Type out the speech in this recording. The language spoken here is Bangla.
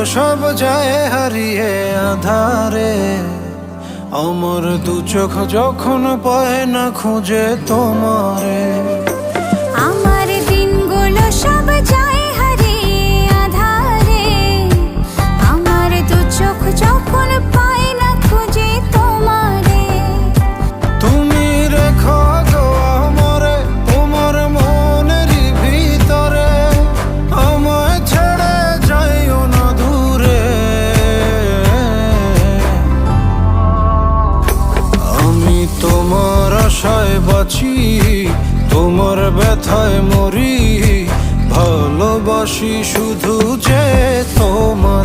সব যায় হারিয়ে আধারে, আমার দু চোখ যখন পায় না খুঁজে তোমারে। আমার দিনগুলো সব যায় হারিয়ে আঁধারে, আমার দু চোখ যখন পায় না খুঁজে তোমারে। তুমি রেখো গো আমারে তোমার মনেরই ভিতরে, আমায় ছেড়ে যাইও না দূরে। আমি তোমার আশায় বাঁচি, তোমার ব্যথায় মরি, ভালোবাসি শুধু যে তোমার।